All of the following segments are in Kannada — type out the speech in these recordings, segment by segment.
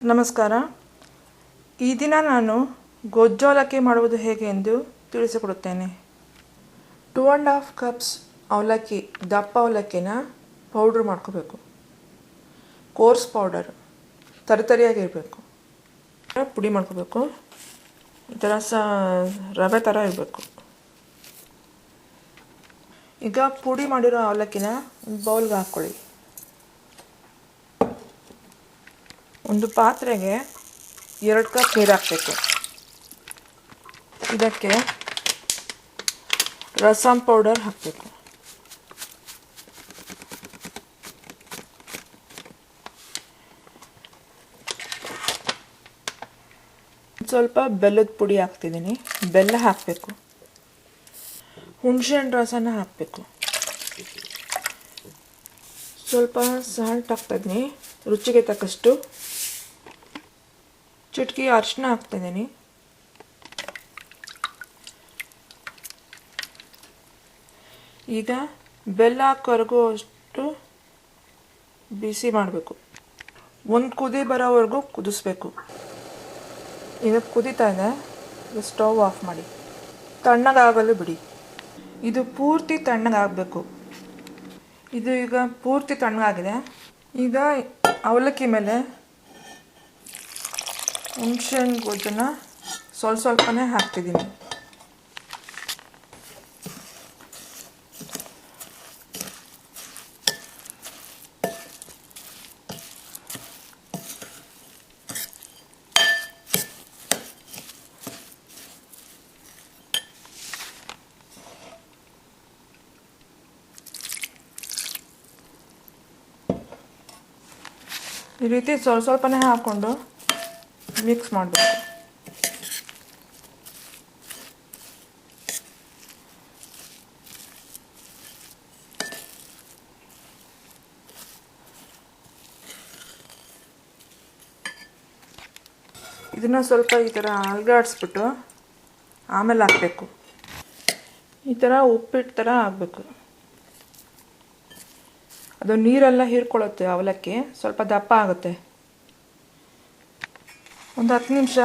ನಮಸ್ಕಾರ. ಈ ದಿನ ನಾನು ಗೊಜ್ಜು ಅವಲಕ್ಕಿ ಮಾಡುವುದು ಹೇಗೆ ಎಂದು ತಿಳಿಸಿಕೊಡುತ್ತೇನೆ. 2.5 ಕಪ್ಸ್ ಅವಲಕ್ಕಿ, ದಪ್ಪ ಅವಲಕ್ಕಿನ ಪೌಡ್ರ್ ಮಾಡ್ಕೋಬೇಕು. ಕೋರ್ಸ್ ಪೌಡರ್ ತರಿತರಿಯಾಗಿರಬೇಕು. ಪುಡಿ ಮಾಡ್ಕೋಬೇಕು. ಈ ಥರ ರವೆ ಥರ ಇರಬೇಕು. ಈಗ ಪುಡಿ ಮಾಡಿರೋ ಅವಲಕ್ಕಿನ ಒಂದು ಬೌಲ್ಗೆ ಹಾಕ್ಕೊಳ್ಳಿ. ಒಂದು ಪಾತ್ರೆಗೆ 2 ಕಪ್ ನೀರು ಹಾಕಬೇಕು. ಇದಕ್ಕೆ ರಸಮ್ ಪೌಡರ್ ಹಾಕಬೇಕು. ಸ್ವಲ್ಪ ಬೆಲ್ಲದ ಪುಡಿ ಹಾಕ್ತಿದ್ದೀನಿ. ಬೆಲ್ಲ ಹಾಕಬೇಕು. ಹುಣಸೆಹಣ್ಣು ರಸನ ಹಾಕಬೇಕು. ಸ್ವಲ್ಪ ಸಾಲ್ಟ್ ಹಾಕ್ತಿದ್ದೀನಿ, ರುಚಿಗೆ ತಕ್ಕಷ್ಟು. ಚಿಟಕಿ ಅರಿಶಿನ ಹಾಕ್ತಿದ್ದೀನಿ. ಈಗ ಬೆಲ್ಲ ಕರಗುವಷ್ಟು ಬಿಸಿ ಮಾಡಬೇಕು. ಒಂದು ಕುದಿ ಬರೋವರೆಗೂ ಕುದಿಸ್ಬೇಕು. ಈಗ ಕುದೀತಾ ಇದೆ. ಸ್ಟವ್ ಆಫ್ ಮಾಡಿ ತಣ್ಣಗಾಗಲು ಬಿಡಿ. ಇದು ಪೂರ್ತಿ ತಣ್ಣಗಾಗಬೇಕು. ಇದು ಈಗ ಪೂರ್ತಿ ತಣ್ಣಗಾಗಿದೆ. ಈಗ ಅವಲಕ್ಕಿ ಮೇಲೆ ಹುಣಸೆಹಣ್ಣು ಗೊಜ್ಜನ್ನು ಸ್ವಲ್ಪನೇ ಹಾಕ್ತಿದ್ದೀನಿ. ಈ ರೀತಿ ಸ್ವಲ್ಪನೇ ಹಾಕ್ಕೊಂಡು ಮಿಕ್ಸ್ ಮಾಡಬೇಕು. ಇದನ್ನು ಸ್ವಲ್ಪ ಈ ಥರ ಅಲುಗಾಡಿಸ್ಬಿಟ್ಟು ಆಮೇಲೆ ಹಾಕಬೇಕು. ಈ ಥರ ಉಪ್ಪಿಟ್ಟು ಥರ ಆಗಬೇಕು. ಅದು ನೀರೆಲ್ಲ ಹೀರ್ಕೊಳ್ಳುತ್ತೆ. ಅವಲಕ್ಕಿ ಸ್ವಲ್ಪ ದಪ್ಪ ಆಗುತ್ತೆ. ಒಂದು 10 ನಿಮಿಷ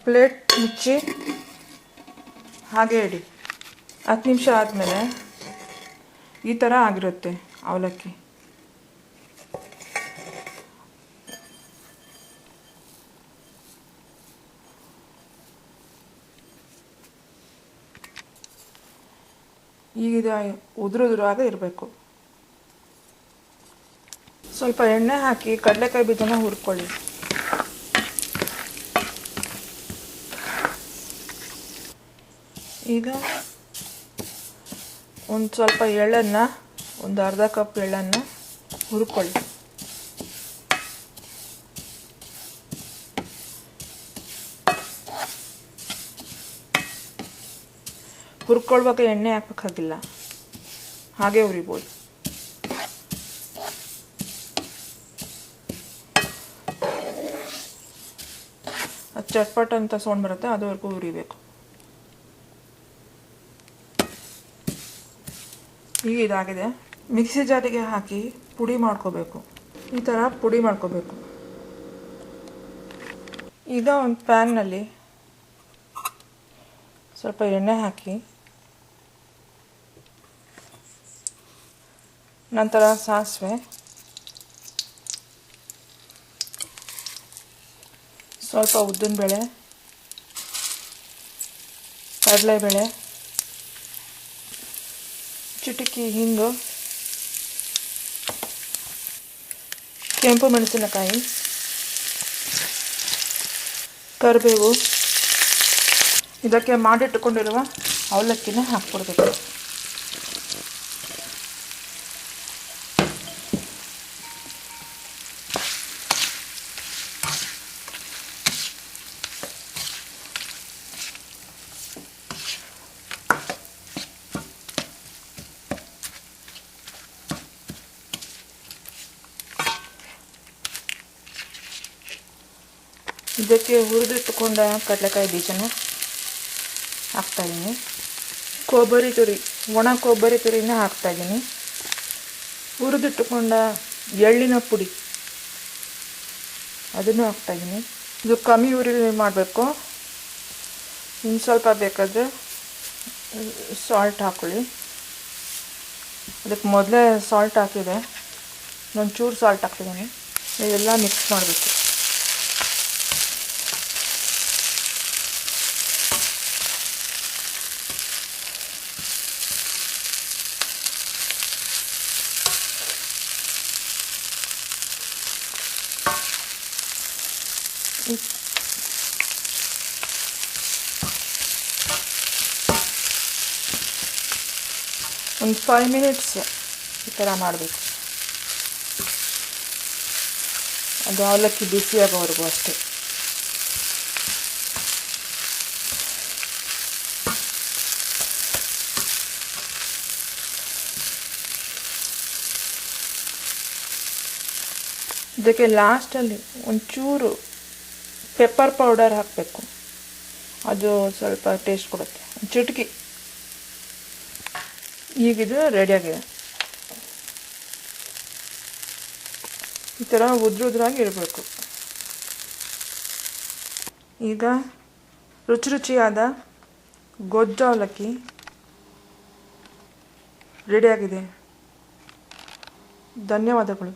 ಪ್ಲೇಟ್ ಮುಚ್ಚಿ ಹಾಗೆ ಇಡಿ. 10 ನಿಮಿಷ ಆದಮೇಲೆ ಈ ಥರ ಆಗಿರುತ್ತೆ ಅವಲಕ್ಕಿ. ಈಗ ಇದು ಉದುರುದುರಾಗ ಇರಬೇಕು. ಸ್ವಲ್ಪ ಎಣ್ಣೆ ಹಾಕಿ ಕಡಲೆಕಾಯಿ ಬೀಜನ ಹುರ್ಕೊಳ್ಳಿ. ಈಗ ಒಂದು ಸ್ವಲ್ಪ ಎಳ್ಳನ್ನು, ಒಂದು ಅರ್ಧ ಕಪ್ ಎಳ್ಳನ್ನು ಹುರ್ಕೊಳ್ಳಿ. ಹುರ್ಕೊಳ್ಳುವಾಗ ಎಣ್ಣೆ ಹಾಕಬೇಕಾಗಿಲ್ಲ, ಹಾಗೆ ಹುರಿಬೋದು. ಅದು ಚಟ್ಪಟ್ ಅಂತ ಸೌಂಡ್ ಬರುತ್ತೆ, ಅದುವರೆಗೂ ಹುರಿಬೇಕು. ಈಗ ಇದಾಗಿದೆ. ಮಿಕ್ಸಿ ಜಾರಿಗೆ ಹಾಕಿ ಪುಡಿ ಮಾಡ್ಕೋಬೇಕು. ಈ ಥರ ಪುಡಿ ಮಾಡ್ಕೋಬೇಕು. ಈಗ ಒಂದು ಪ್ಯಾನ್ನಲ್ಲಿ ಸ್ವಲ್ಪ ಎಣ್ಣೆ ಹಾಕಿ, ನಂತರ ಸಾಸಿವೆ, ಸ್ವಲ್ಪ ಉದ್ದಿನಬೇಳೆ, ಕಡಲೆಬೇಳೆ, ಚಿಟಿಕೆ ಹಿಂಗು, ಕೆಂಪು ಮೆಣಸಿನಕಾಯಿ, ಕರಿಬೇವು. ಇದಕ್ಕೆ ಮಾಡಿಟ್ಟುಕೊಂಡಿರುವ ಅವಲಕ್ಕಿನ ಹಾಕ್ಕೊಡ್ಬೇಕು. ಇದಕ್ಕೆ ಹುರಿದಿಟ್ಟುಕೊಂಡ ಕಡಲೆಕಾಯಿ ಬೀಜನ ಹಾಕ್ತಾಯಿದ್ದೀನಿ. ಕೊಬ್ಬರಿ ತುರಿ, ಒಣ ಕೊಬ್ಬರಿ ತುರಿನ ಹಾಕ್ತಾಯಿದ್ದೀನಿ. ಹುರಿದಿಟ್ಟುಕೊಂಡ ಎಳ್ಳಿನ ಪುಡಿ, ಅದನ್ನು ಹಾಕ್ತಾಯಿದ್ದೀನಿ. ಇದು ಕಮ್ಮಿ ಉರಿಲಿ ಮಾಡಬೇಕು. ಇನ್ನು ಸ್ವಲ್ಪ ಬೇಕಾದರೆ ಸಾಲ್ಟ್ ಹಾಕ್ಕೊಳ್ಳಿ. ಅದಕ್ಕೆ ಮೊದಲೇ ಸಾಲ್ಟ್ ಹಾಕಿದೆ, ನಾನು ಚೂರು ಸಾಲ್ಟ್ ಹಾಕ್ತಿದ್ದೀನಿ. ಇದೆಲ್ಲ ಮಿಕ್ಸ್ ಮಾಡಬೇಕು. ಒಂದು 5 ಮಿನಿಟ್ಸ್ ಈ ಥರ ಮಾಡಬೇಕು. ಅದು ಅವಲಕ್ಕಿ ಬಿಸಿಯಾಗೋವರೆಗೂ ಅಷ್ಟೇ. ಇದಕ್ಕೆ ಲಾಸ್ಟಲ್ಲಿ ಒಂಚೂರು ಪೆಪ್ಪರ್ ಪೌಡರ್ ಹಾಕಬೇಕು. ಅದು ಸ್ವಲ್ಪ ಟೇಸ್ಟ್ ಕೊಡುತ್ತೆ, ಚಿಟಕಿ. ಈಗಿದು ರೆಡಿಯಾಗಿದೆ. ಈ ಥರ ಉದ್ರಾಗಿ ಇರಬೇಕು. ಈಗ ರುಚಿಯಾದ ಗೊಜ್ಜು ಅವಲಕ್ಕಿ ರೆಡಿಯಾಗಿದೆ. ಧನ್ಯವಾದಗಳು.